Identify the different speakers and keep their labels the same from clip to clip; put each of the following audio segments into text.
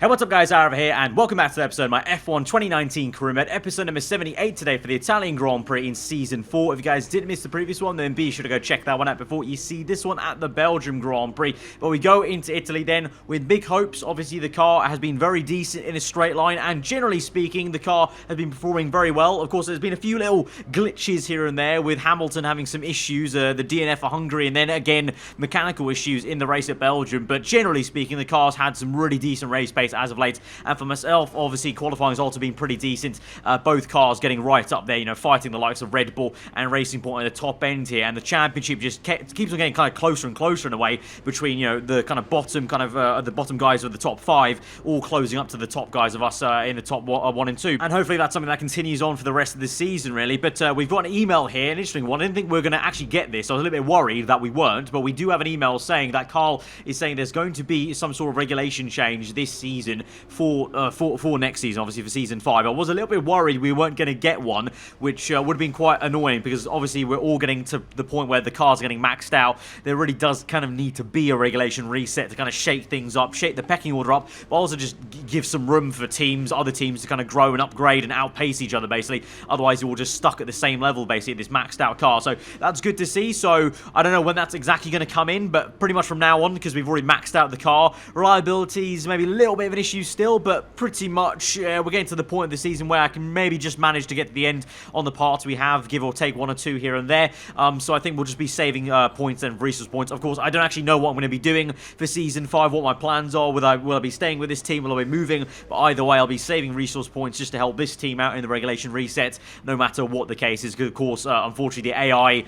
Speaker 1: Hey, what's up guys, aarava here, and welcome back to the episode of my F1 2019 career mode, episode number 78 today for the Italian Grand Prix in Season 4. If you guys didn't miss the previous one, then be sure to go check that one out before you see this one at the Belgium Grand Prix. But we go into Italy then with big hopes. Obviously, the car has been very decent in a straight line, and generally speaking, the car has been performing very well. Of course, there's been a few little glitches here and there, with Hamilton having some issues, the DNF for Hungary, and then again, mechanical issues in the race at Belgium. But generally speaking, the car's had some really decent race pace as of late, and for myself, obviously qualifying has also been pretty decent. Both cars getting right up there, you know, fighting the likes of Red Bull and Racing Point at the top end here, and the championship just keeps on getting kind of closer and closer in a way between, you know, the kind of bottom the bottom guys of the top 5 all closing up to the top guys of us in the top 1 and 2, and hopefully that's something that continues on for the rest of the season really. But we've got an email here, an interesting one. I didn't think we were going to actually get this. I was a little bit worried that we weren't, but we do have an email saying that Carl is saying there's going to be some sort of regulation change this season for next season, obviously for Season 5. I was a little bit worried we weren't going to get one, which would have been quite annoying, because obviously we're all getting to the point where the cars are getting maxed out. There really does kind of need to be a regulation reset to kind of shake things up, shake the pecking order up, but also just give some room for other teams to kind of grow and upgrade and outpace each other, basically. Otherwise, we're all just stuck at the same level, basically, this maxed out car. So that's good to see. So I don't know when that's exactly going to come in, but pretty much from now on, because we've already maxed out the car. Reliability is maybe a little bit of an issue still, but pretty much we're getting to the point of the season where I can maybe just manage to get to the end on the parts we have, give or take 1 or 2 here and there. So I think we'll just be saving points and resource points. Of course, I don't actually know what I'm going to be doing for Season 5, what my plans are. Will I be staying with this team? Will I be moving? But either way, I'll be saving resource points just to help this team out in the regulation reset, no matter what the case is. Because, of course, unfortunately, the AI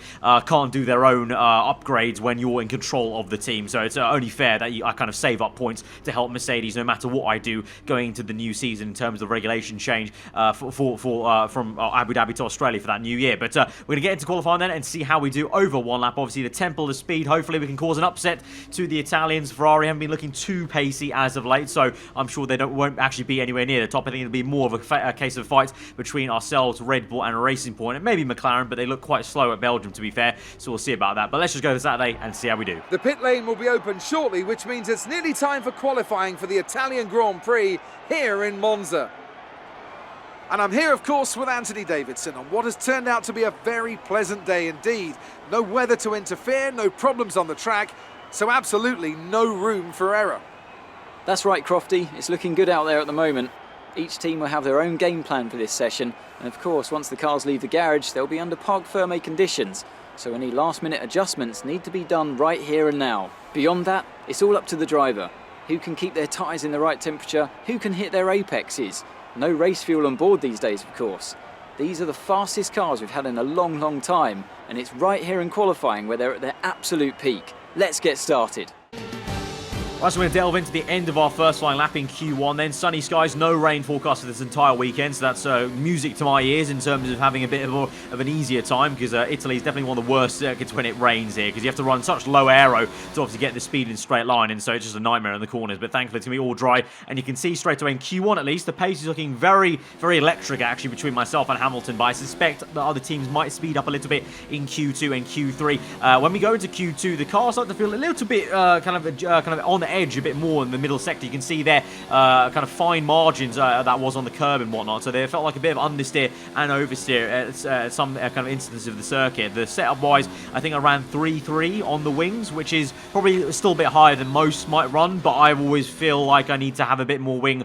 Speaker 1: can't do their own upgrades when you're in control of the team. So it's only fair that I kind of save up points to help Mercedes, no matter what I do going into the new season in terms of regulation change from Abu Dhabi to Australia for that new year. But we're going to get into qualifying then and see how we do over one lap. Obviously, the tempo of speed, hopefully we can cause an upset to the Italians. Ferrari haven't been looking too pacey as of late, so I'm sure they won't actually be anywhere near the top. I think it'll be more of a case of fight between ourselves, Red Bull and Racing Point, and maybe McLaren, but they look quite slow at Belgium, to be fair, so we'll see about that. But let's just go to Saturday and see how we do.
Speaker 2: The pit lane will be open shortly, which means it's nearly time for qualifying for the Italian Grand Prix here in Monza. And I'm here, of course, with Anthony Davidson on what has turned out to be a very pleasant day indeed. No weather to interfere, no problems on the track, so absolutely no room for error.
Speaker 3: That's right, Crofty. It's looking good out there at the moment. Each team will have their own game plan for this session, and of course, once the cars leave the garage, they'll be under parc fermé conditions, so any last-minute adjustments need to be done right here and now. Beyond that, it's all up to the driver. Who can keep their tyres in the right temperature? Who can hit their apexes? No race fuel on board these days, of course. These are the fastest cars we've had in a long, long time, and it's right here in qualifying where they're at their absolute peak. Let's get started.
Speaker 1: Right, so we're going to delve into the end of our first flying lap in Q1 then. Sunny skies, no rain forecast for this entire weekend, so that's music to my ears in terms of having a bit of an easier time, because Italy is definitely one of the worst circuits when it rains here, because you have to run such low aero to obviously get the speed in straight line, and so it's just a nightmare in the corners. But thankfully it's going to be all dry, and you can see straight away in Q1 at least, the pace is looking very, very electric actually between myself and Hamilton, but I suspect that other teams might speed up a little bit in Q2 and Q3. When we go into Q2, the cars start to feel a little bit kind of on the edge a bit more in the middle sector. You can see there kind of fine margins that was on the curb and whatnot, so they felt like a bit of understeer and oversteer at some kind of instances of the circuit. The setup wise, I think I ran 3.3 on the wings, which is probably still a bit higher than most might run, but I always feel like I need to have a bit more wing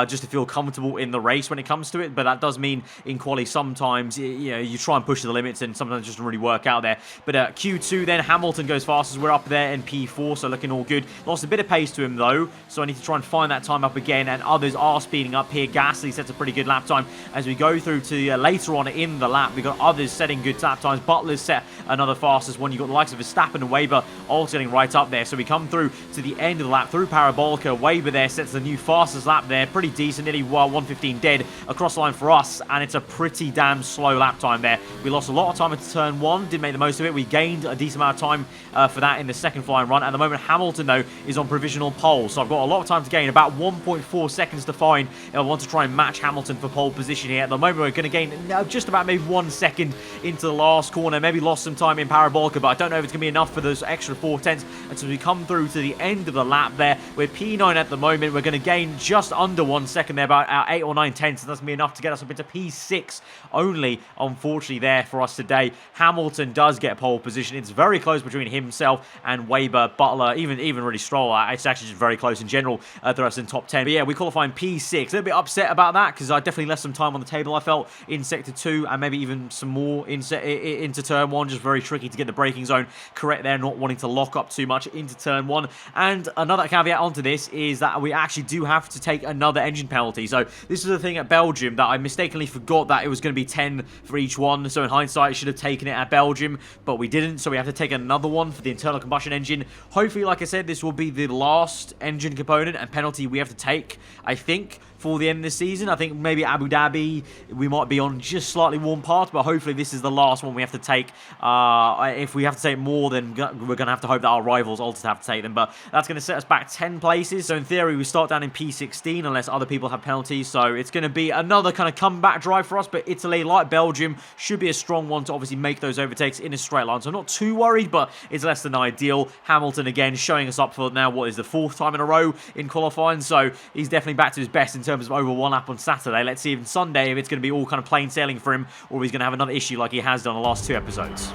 Speaker 1: just to feel comfortable in the race when it comes to it. But that does mean in quali sometimes you try and push to the limits, and sometimes it just doesn't really work out there. But Q2 then, Hamilton goes fast as we're up there in P4, so looking all good. Lost a bit of pace to him though, so I need to try and find that time up again, and others are speeding up here. Gasly sets a pretty good lap time as we go through to later on in the lap. We've got others setting good lap times. Butler's set another fastest one. You've got the likes of Verstappen and Weber all getting right up there. So we come through to the end of the lap through Parabolica. Weber there sets the new fastest lap there. Pretty decent, nearly 1:15 dead across the line for us, and it's a pretty damn slow lap time there. We lost a lot of time into turn 1, didn't make the most of it. We gained a decent amount of time for that in the second flying run. At the moment, Hamilton though is on provisional pole, so I've got a lot of time to gain, about 1.4 seconds to find if I want to try and match Hamilton for pole position here. At the moment, we're going to gain just about maybe 1 second into the last corner, maybe lost some time in Parabolica, but I don't know if it's going to be enough for those extra 4/10 until we come through to the end of the lap there. We're P9 at the moment. We're going to gain just under 1 second there, about 8 or 9 tenths, so that's going to be enough to get us up into P6 only, unfortunately, there for us today. Hamilton does get pole position. It's very close between himself and Weber, Butler, even really Stroll. It's actually just very close in general, the rest in top 10. But yeah, we qualify in P6. A little bit upset about that because I definitely left some time on the table, I felt, in Sector 2 and maybe even some more into Turn 1. Just very tricky to get the braking zone correct there, not wanting to lock up too much into Turn 1. And another caveat onto this is that we actually do have to take another engine penalty. So this is the thing at Belgium that I mistakenly forgot that it was going to be 10 for each one. So in hindsight, I should have taken it at Belgium, but we didn't. So we have to take another one for the internal combustion engine. Hopefully, like I said, this will be the last engine component and penalty we have to take, I think, for the end of the season. I think maybe Abu Dhabi, we might be on just slightly warm path, but hopefully this is the last one we have to take. If we have to take more, then we're going to have to hope that our rivals also have to take them, but that's going to set us back 10 places. So in theory, we start down in P16 unless other people have penalties, so it's going to be another kind of comeback drive for us, but Italy, like Belgium, should be a strong one to obviously make those overtakes in a straight line, so I'm not too worried, but it's less than ideal. Hamilton, again, showing us up for now, what is the 4th time in a row in qualifying, so he's definitely back to his best in terms of over 1 lap on Saturday. Let's see if Sunday if it's going to be all kind of plain sailing for him, or if he's going to have another issue like he has done the last 2 episodes.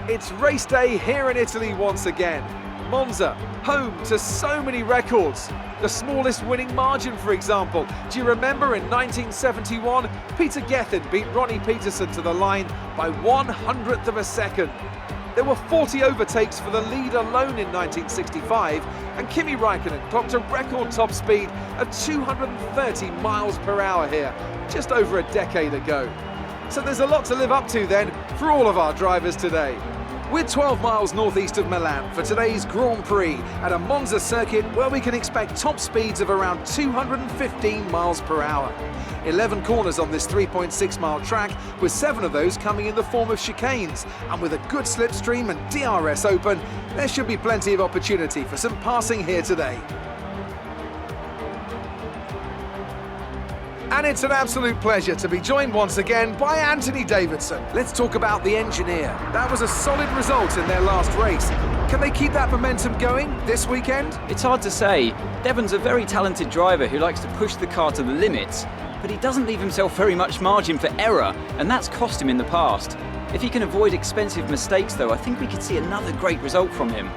Speaker 2: It's race day here in Italy once again. Monza, home to so many records. The smallest winning margin, for example. Do you remember in 1971, Peter Gethin beat Ronnie Peterson to the line by 1/100th of a second. There were 40 overtakes for the lead alone in 1965, and Kimi Raikkonen clocked a record top speed of 230 miles per hour here, just over a decade ago. So there's a lot to live up to then for all of our drivers today. We're 12 miles northeast of Milan for today's Grand Prix at a Monza circuit where we can expect top speeds of around 215 miles per hour. 11 corners on this 3.6 mile track, with 7 of those coming in the form of chicanes, and with a good slipstream and DRS open, there should be plenty of opportunity for some passing here today. And it's an absolute pleasure to be joined once again by Anthony Davidson. Let's talk about the engineer. That was a solid result in their last race. Can they keep that momentum going this weekend?
Speaker 3: It's hard to say. Devon's a very talented driver who likes to push the car to the limits, but he doesn't leave himself very much margin for error, and that's cost him in the past. If he can avoid expensive mistakes though, I think we could see another great result from him.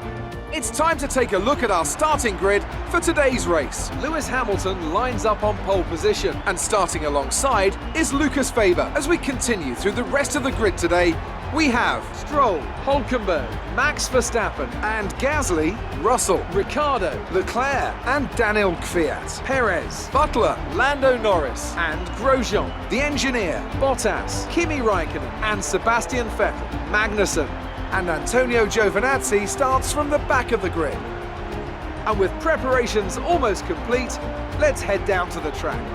Speaker 2: It's time to take a look at our starting grid for today's race. Lewis Hamilton lines up on pole position, and starting alongside is Lucas Faber. As we continue through the rest of the grid today, we have Stroll, Hülkenberg, Max Verstappen and Gasly, Russell, Ricciardo, Leclerc and Daniel Kvyat, Perez, Butler, Lando Norris and Grosjean. The engineer, Bottas, Kimi Raikkonen and Sebastian Vettel. Magnussen and Antonio Giovinazzi starts from the back of the grid. And with preparations almost complete, let's head down to the track.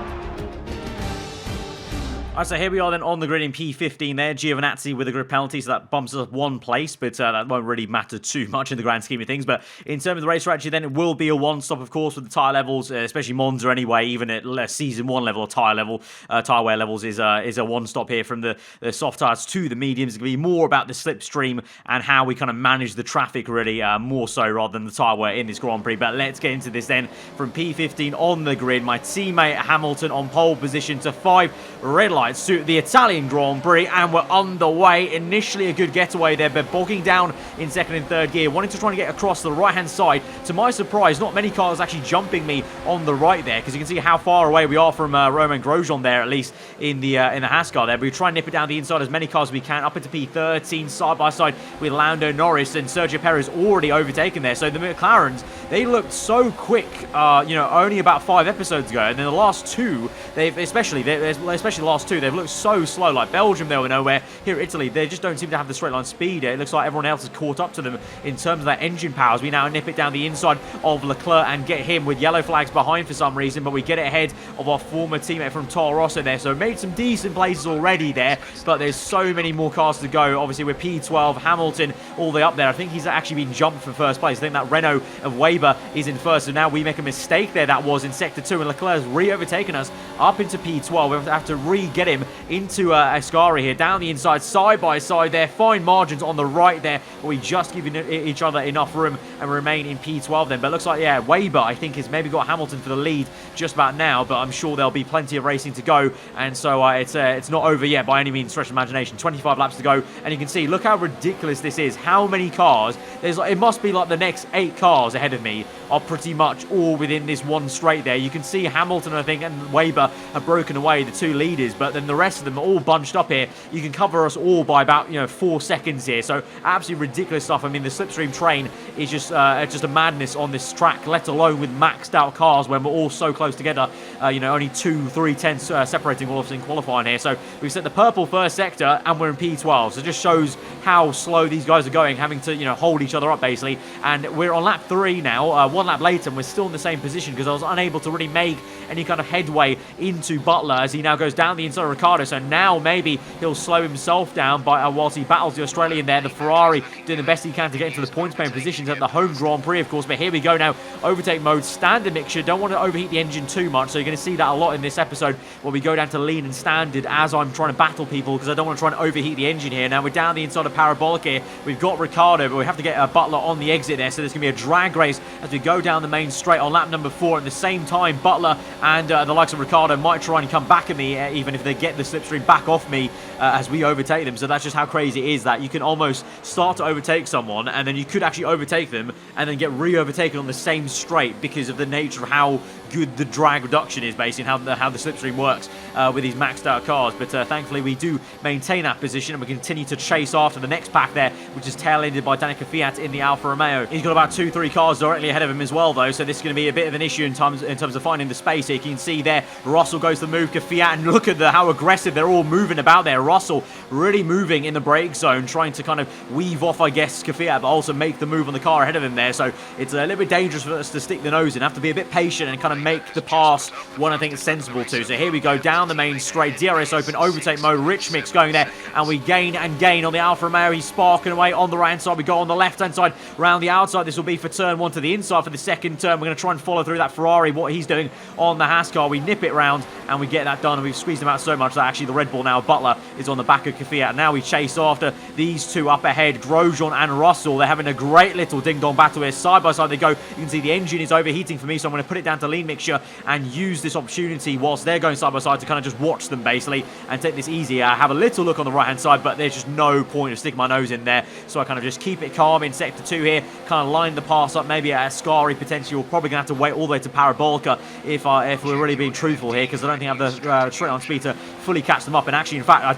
Speaker 1: Alright, so here we are then on the grid in P15 there. Giovinazzi with a grid penalty, so that bumps us up 1 place, but that won't really matter too much in the grand scheme of things. But in terms of the race strategy, then it will be a one-stop, of course, with the tyre levels, especially Monza anyway, even at Season 1 level or tyre wear levels is a one-stop here from the soft tyres to the mediums. It's going to be more about the slipstream and how we kind of manage the traffic, really, more so rather than the tyre wear in this Grand Prix. But let's get into this then. From P15 on the grid, my teammate Hamilton on pole position to 5 red lights to the Italian Grand Prix, and we're underway. Initially a good getaway there, but bogging down in 2nd and 3rd gear, wanting to try and get across the right-hand side. To my surprise, not many cars actually jumping me on the right there, because you can see how far away we are from Romain Grosjean there, at least in the Haas car there. But we try and nip it down the inside as many cars as we can, up into P13, side by side with Lando Norris, and Sergio Perez already overtaken there. So the McLarens, they looked so quick, only about 5 episodes ago, and then the last 2, especially the last 2, they've looked so slow. Like Belgium, they were nowhere. Here Italy, they just don't seem to have the straight line speed. It looks like everyone else has caught up to them in terms of that engine power as we now nip it down the inside of Leclerc and get him with yellow flags behind for some reason, but we get it ahead of our former teammate from Toro Rosso there. So made some decent places already there, but there's so many more cars to go. Obviously with P12, Hamilton all the way up there. I think he's actually been jumped for first place. I think that Renault of Weber is in first, so now we make a mistake there. That was in Sector 2, and Leclerc's re-overtaken us up into P12. We have to re-get him into Ascari here, down the inside, side by side there. Fine margins on the right there, but we just giving each other enough room and remain in P12 then. But it looks like, yeah, Weber, I think, has maybe got Hamilton for the lead just about now, but I'm sure there'll be plenty of racing to go, and so it's not over yet by any means, stretch of imagination. 25 laps to go, and you can see, look how ridiculous this is. How many cars? It must be like the next 8 cars ahead of me are pretty much all within this one straight there. You can see Hamilton, I think, and Weber have broken away, the 2 leaders, but then the rest of them are all bunched up here. You can cover us all by about 4 seconds here, so absolutely ridiculous stuff. I mean, the slipstream train is just a madness on this track, let alone with maxed out cars when we're all so close together. Only 2-3 tenths separating all of us in qualifying here. So we've set the purple first sector and we're in P12, so it just shows how slow these guys are going, having to hold each other up basically. And we're on lap 3 now, 1 lap later, and we're still in the same position because I was unable to really make any kind of headway into Butler as he now goes down the inside of Ricciardo. So now maybe he'll slow himself down by whilst he battles the Australian there. The Ferrari doing the best he can to get into the points paying positions at the home Grand Prix, of course. But here we go now, overtake mode, standard mixture. Don't want to overheat the engine too much, so you're going to see that a lot in this episode where we go down to lean and standard as I'm trying to battle people because I don't want to try and overheat the engine here. Now we're down the inside of Parabolic here. We've got Ricciardo, but we have to get Butler on the exit there, so there's going to be a drag race as we go down the main straight on lap number 4. At the same time, Butler and the likes of Ricciardo might try and come back at me, even if they get the slipstream back off me as we overtake them. So that's just how crazy it is that you can almost start to overtake someone and then you could actually overtake them and then get re-overtaken on the same straight because of the nature of how good the drag reduction is, basically, and how the slipstream works with these maxed out cars. But thankfully we do maintain that position and we continue to chase after the next pack there, which is tail-ended by Danica Fiat in the Alfa Romeo. He's got about 2-3 cars directly ahead of him as well though, so this is going to be a bit of an issue in terms of finding the space here. You can see there Russell goes to move Fiat, and look at how aggressive they're all moving about there. Russell really moving in the brake zone, trying to kind of weave off, I guess, Fiat, but also make the move on the car ahead of him there. So it's a little bit dangerous for us to stick the nose in, have to be a bit patient and kind of make the pass one I think is sensible to. So here we go down the main straight, DRS open, overtake mode, rich mix going there, and we gain and gain on the Alfa Romeo. He's sparking away on the right hand side. We go on the left hand side round the outside. This will be for turn 1 to the inside for the second turn. We're going to try and follow through that Ferrari, what he's doing on the Haas car. We nip it round and we get that done, and we've squeezed him out so much that actually the Red Bull now, Butler, is on the back of Fiat. Now we chase after these two up ahead, Grosjean and Russell. They're having a great little ding-dong battle here. Side by side they go. You can see the engine is overheating for me, so I'm going to put it down to lean mixture and use this opportunity whilst they're going side by side to kind of just watch them basically and take this easy. I have a little look on the right hand side, but there's just no point of sticking my nose in there, so I kind of just keep it calm in sector 2 here, kind of line the pass up, maybe at Ascari potentially. We're probably going to have to wait all the way to Parabolica if we're really being truthful here, because I don't think I have the straight line speed to fully catch them up. And actually, in fact, I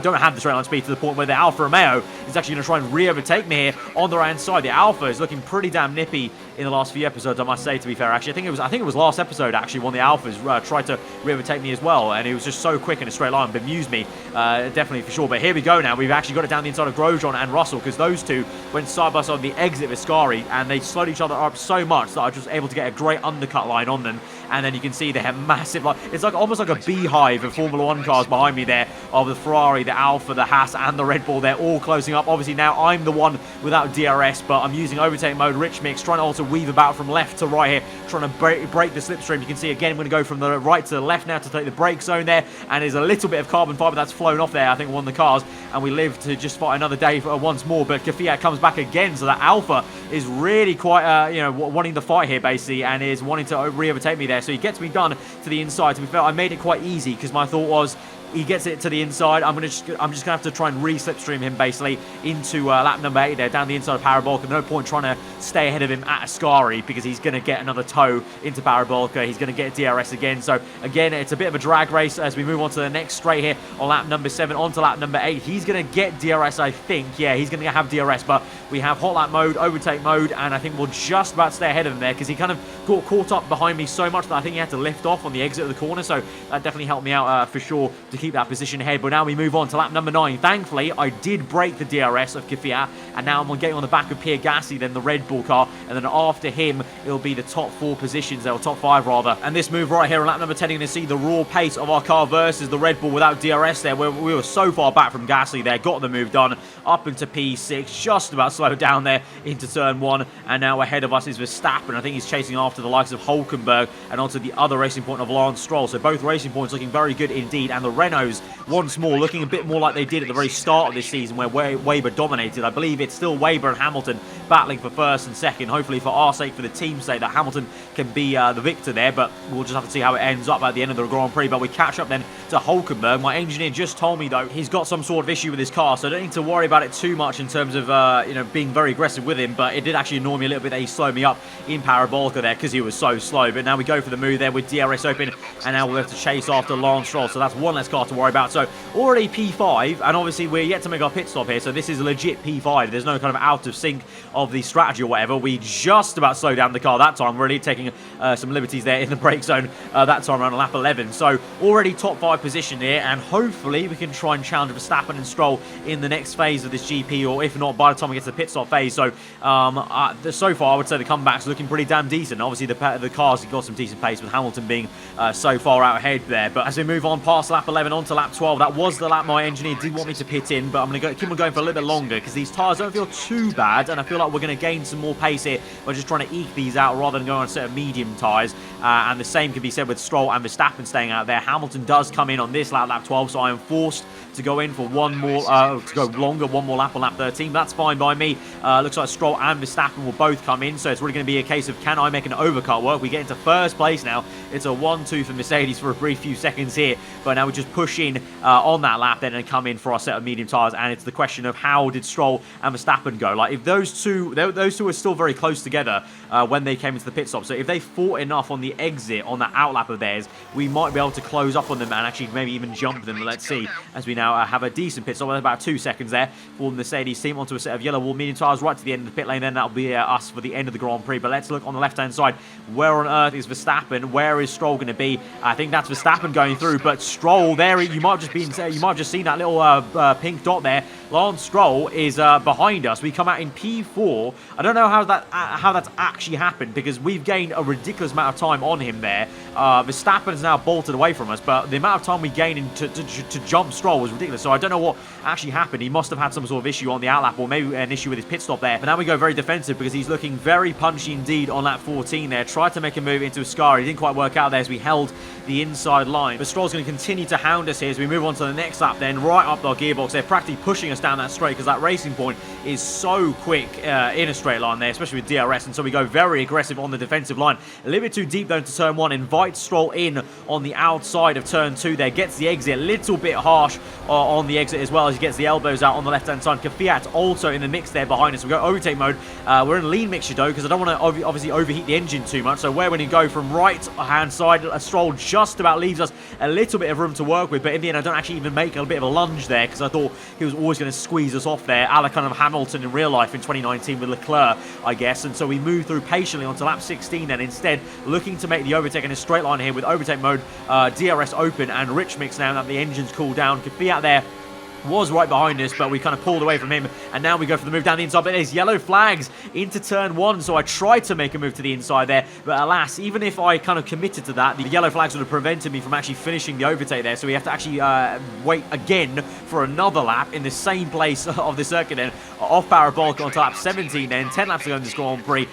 Speaker 1: don't have the straight line speed to the point where the Alfa Romeo is actually going to try and re-overtake me here on the right hand side. The Alfa is looking pretty damn nippy in the last few episodes, I must say, to be fair. Actually, I think it was last episode actually when the Alphas tried to re-overtake me as well, and it was just so quick in a straight line, bemused me definitely for sure. But here we go now. We've actually got it down the inside of Grosjean and Russell, because those two went side by side on the exit of Ascari, and they slowed each other up so much that I was just able to get a great undercut line on them. And then you can see they have massive, it's like almost like a beehive of Formula 1 cars behind me there, of the Ferrari, the Alfa, the Haas and the Red Bull. They're all closing up. Obviously now I'm the one without DRS, but I'm using overtake mode, rich mix, trying to also weave about from left to right here, trying to break the slipstream. You can see again, I'm going to go from the right to the left now to take the brake zone there, and there's a little bit of carbon fibre that's flown off there, I think, one of the cars, and we live to just fight another day once more. But Fiat comes back again, so that Alfa is really quite wanting the fight here basically, and is wanting to re-overtake me there. So he gets me done to the inside. To be fair, I made it quite easy, because my thought was, he gets it to the inside, I'm just gonna have to try and re-slipstream him basically into lap number 8 there, down the inside of Parabolica. No point trying to stay ahead of him at Ascari, because he's going to get another tow into Parabolica. He's going to get DRS again. So again, it's a bit of a drag race as we move on to the next straight here on lap number 7 onto lap number 8. He's going to get DRS, I think. Yeah, he's going to have DRS, but we have hot lap mode, overtake mode, and I think we'll just about stay ahead of him there, because he kind of got caught up behind me so much that I think he had to lift off on the exit of the corner. So that definitely helped me out for sure to keep that position ahead. But now we move on to lap number 9. Thankfully, I did break the DRS of Fiat, and now I'm getting on the back of Pierre Gasly, then the Red Bull car, and then after him, it'll be the top 4 positions, or top 5 rather. And this move right here on lap number 10, you're going to see the raw pace of our car versus the Red Bull without DRS there, where we were so far back from Gasly there, got the move done, up into P6, just about slowed down there into turn 1, and now ahead of us is Verstappen. I think he's chasing after the likes of Hulkenberg and onto the other racing point of Lance Stroll. So both racing points looking very good indeed, and the Renaults once more looking a bit more like they did at the very start of this season where Weber dominated. I believe it's still Weber and Hamilton battling for first and second. Hopefully for our sake, for the team's sake, that Hamilton can be the victor there, but we'll just have to see how it ends up at the end of the Grand Prix. But we catch up then to Hulkenberg. My engineer just told me though he's got some sort of issue with his car, so I don't need to worry about it too much in terms of being very aggressive with him, but it did actually annoy me a little bit that he slowed me up in Parabolica there because he was so slow. But now we go for the move there with DRS open, and now we'll have to chase after Lance Stroll, so that's one less car to worry about. So already P5, and obviously we're yet to make our pit stop here, so this is a legit P5. There's no kind of out of sync of the strategy or whatever. We just about slowed down the car that time, really taking some liberties there in the brake zone that time around lap 11. So already top 5 position here, and hopefully we can try and challenge Verstappen and Stroll in the next phase of this GP, or if not by the time we get to the pit stop phase. So so far I would say the comeback's looking pretty damn decent. Obviously the cars have got some decent pace with Hamilton being so far out ahead there. But as we move on past lap 11 onto lap 12, that was the lap my engineer did want me to pit in, but I'm going to keep on going for a little bit longer because these tyres don't feel too bad, and I feel like we're going to gain some more pace here by just trying to eke these out rather than going on a set of medium tyres. And the same can be said with Stroll and Verstappen staying out there. Hamilton does come in on this lap 12, so I am forced to go in for one more, to go longer, one more lap on lap 13. That's fine by me. Looks like Stroll and Verstappen will both come in, so it's really going to be a case of can I make an overcut work. We get into first place now. It's a 1-2 for Mercedes for a brief few seconds here, but now we just push in on that lap then and come in for our set of medium tyres, and it's the question of how did Stroll and Verstappen go. Like if those two are still very close together when they came into the pit stop, so if they fought enough on the exit on that outlap of theirs, we might be able to close up on them and actually maybe even jump them. Let's see, as we now have a decent pit stop with about 2 seconds there for the Mercedes team onto a set of yellow wall medium tyres right to the end of the pit lane. Then that'll be us for the end of the Grand Prix. But let's look on the left hand side. Where on earth is Verstappen? Where is Stroll going to be? I think that's Verstappen going through, but Stroll there, you might have just seen that little pink dot there. Lance Stroll is behind us. We come out in P4. I don't know how that's actually happened because we've gained a ridiculous amount of time on him there. Verstappen is now bolted away from us, but the amount of time we gained to jump Stroll was ridiculous. So I don't know what actually happened. He must have had some sort of issue on the outlap, or maybe an issue with his pit stop there. But now we go very defensive because he's looking very punchy indeed on lap 14 there. Tried to make a move into Ascari. It didn't quite work out there as we held the inside line. But Stroll's going to continue to hound us here as we move on to the next lap then, right up our gearbox. They're practically pushing us down that straight because that racing point is so quick in a straight line there, especially with DRS. And so we go very aggressive on the defensive line. A little bit too deep though into turn 1. Invites Stroll in on the outside of turn 2 there. Gets the exit. A little bit harsh on the exit as well as he gets the elbows out on the left-hand side. Kvyat also in the mix there behind us. We go overtake mode. We're in lean mixture though because I don't want to obviously overheat the engine too much. So where when you go from right-hand side, Stroll just about leaves us a little bit of room to work with. But in the end, I don't actually even make a bit of a lunge there because I thought he was always going to squeeze us off there, a la kind of Hamilton in real life in 2019 with Leclerc, I guess. And so we move through patiently onto lap 16 then, instead looking to make the overtake in a straight line here with overtake mode, DRS open and rich mix now that the engine's cooled down. Kvyat there was right behind us, but we kind of pulled away from him, and now we go for the move down the inside. But there's yellow flags into turn 1, so I tried to make a move to the inside there, but alas, even if I kind of committed to that, the yellow flags would have prevented me from actually finishing the overtake there. So we have to actually wait again for another lap in the same place of the circuit then, off Parabolica onto lap 17 then. 10 laps to go in this Grand Prix.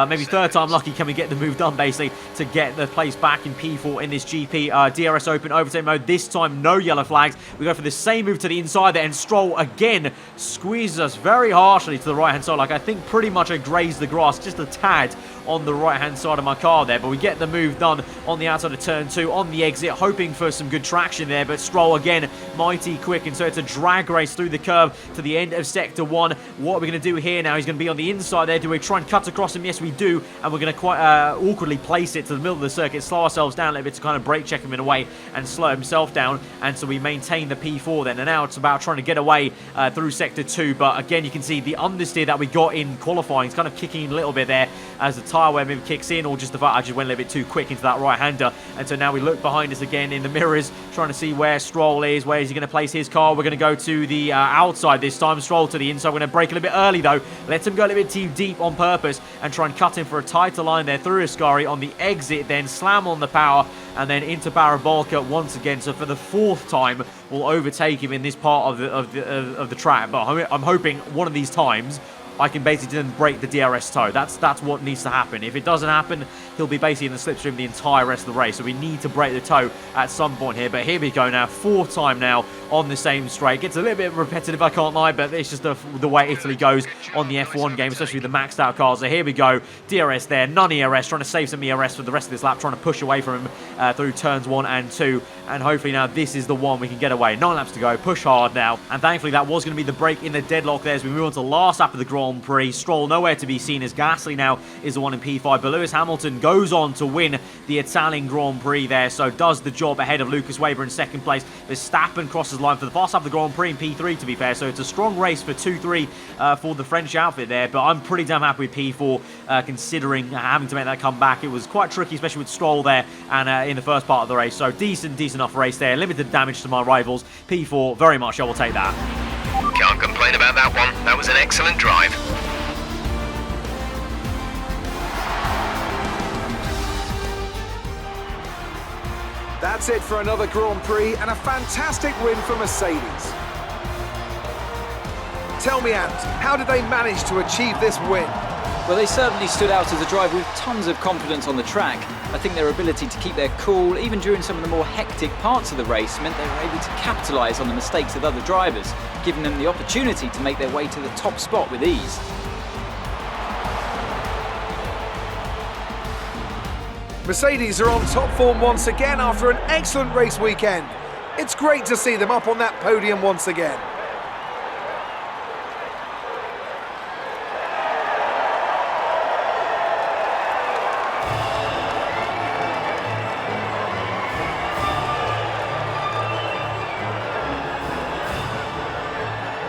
Speaker 1: Maybe third time lucky can we get the move done basically to get the place back in P4 in this GP. DRS open, overtake mode, this time no yellow flags. We go for the same move to the inside there, and Stroll again squeezes us very harshly to the right hand side. Like I think pretty much I grazed the grass just a tad on the right hand side of my car there, but we get the move done on the outside of turn 2 on the exit, hoping for some good traction there. But Stroll again mighty quick, and so it's a drag race through the curve to the end of sector 1. What are we going to do here now? He's going to be on the inside there. Do we try and cut across him? Yes we do, and we're going to quite awkwardly place it to the middle of the circuit, slow ourselves down a little bit to kind of brake check him in a way and slow himself down. And so we maintain the P4 then, and now it's about trying to get away through sector 2. But again, you can see the understeer that we got in qualifying is kind of kicking in a little bit there. as the tyre wear maybe kicks in, or just the fact I just went a little bit too quick into that right-hander. And so now we look behind us again in the mirrors, trying to see where Stroll is. Where is he going to place his car? We're going to go to the outside this time. Stroll to the inside. We're going to brake a little bit early, though. Let him go a little bit too deep on purpose and try and cut him for a tighter line there through Ascari on the exit. Then slam on the power and then into Barabolka once again. So for the 4th time, we'll overtake him in this part of the track. But I'm hoping one of these times I can basically then break the DRS toe. That's what needs to happen. If it doesn't happen, he'll be basically in the slipstream the entire rest of the race. So we need to break the toe at some point here. But here we go now. 4th time now on the same straight. Gets a little bit repetitive, I can't lie, but it's just the way Italy goes on the F1 game, especially with the maxed out cars. So here we go. DRS there. None ERS. Trying to save some ERS for the rest of this lap. Trying to push away from him through turns 1 and 2. And hopefully now this is the one we can get away. 9 laps to go. Push hard now. And thankfully that was going to be the break in the deadlock there as we move on to the last lap of the Grand Prix. Stroll nowhere to be seen as Gasly now is the one in P5. But Lewis Hamilton goes on to win the Italian Grand Prix there. So does the job ahead of Lucas Weber in 2nd place. Verstappen crosses line for the fast lap of the Grand Prix in P3 to be fair. So it's a strong race for 2-3 for the French outfit there. But I'm pretty damn happy with P4 considering having to make that comeback. It was quite tricky, especially with Stroll there and in the first part of the race. So decent enough race there. Limited damage to my rivals. P4, very much I will take that.
Speaker 4: Can't complain about that one. That was an excellent drive.
Speaker 2: That's it for another Grand Prix and a fantastic win for Mercedes. Tell me, Ant, how did they manage to achieve this win?
Speaker 3: Well, they certainly stood out as a driver with tons of confidence on the track. I think their ability to keep their cool, even during some of the more hectic parts of the race, meant they were able to capitalise on the mistakes of other drivers, giving them the opportunity to make their way to the top spot with ease.
Speaker 2: Mercedes are on top form once again after an excellent race weekend. It's great to see them up on that podium once again.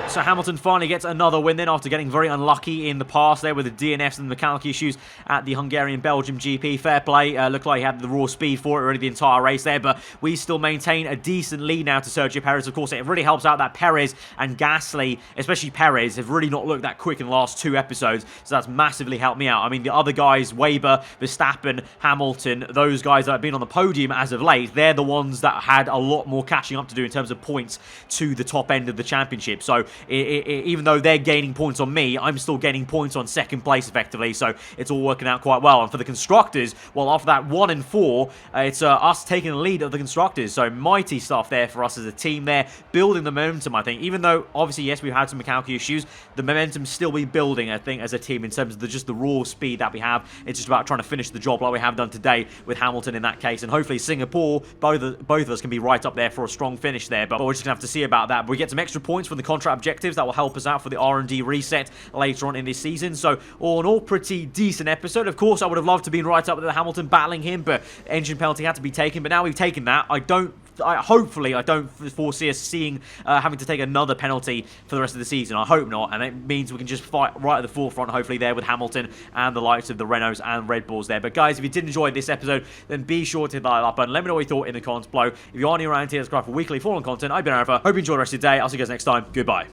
Speaker 1: So Hamilton finally gets another win then after getting very unlucky in the past there with the DNFs and the mechanical issues at the Hungarian-Belgium GP. Fair play. Looked like he had the raw speed for it already the entire race there, but we still maintain a decent lead now to Sergio Perez. Of course, it really helps out that Perez and Gasly, especially Perez, have really not looked that quick in the last 2 episodes, so that's massively helped me out. I mean, the other guys, Weber, Verstappen, Hamilton, those guys that have been on the podium as of late, they're the ones that had a lot more catching up to do in terms of points to the top end of the championship. So even though they're gaining points on me, I'm still gaining points on 2nd place effectively, so it's all working out quite well. And for the constructors, well, after that 1 and 4, it's us taking the lead of the constructors, so mighty stuff there for us as a team there, building the momentum, I think. Even though, obviously, yes, we've had some mechanical issues, the momentum's still be building, I think, as a team in terms of just the raw speed that we have. It's just about trying to finish the job like we have done today with Hamilton in that case, and hopefully Singapore, both of us can be right up there for a strong finish there, but we're just going to have to see about that. But we get some extra points from the contract objectives that will help us out for the R&D reset later on in this season. So all in all, pretty decent episode. Of course, I would have loved to be right up with Hamilton battling him, but engine penalty had to be taken. But now we've taken that, hopefully I don't foresee us seeing having to take another penalty for the rest of the season. I hope not, and it means we can just fight right at the forefront, hopefully, there with Hamilton and the likes of the Renaults and Red Bulls there. But guys, if you did enjoy this episode, then be sure to hit that like button. Let me know what you thought in the comments below. If you are new around here, subscribe for weekly F1 content. I've been aarava. Hope you enjoy the rest of your day. I'll see you guys next time. Goodbye.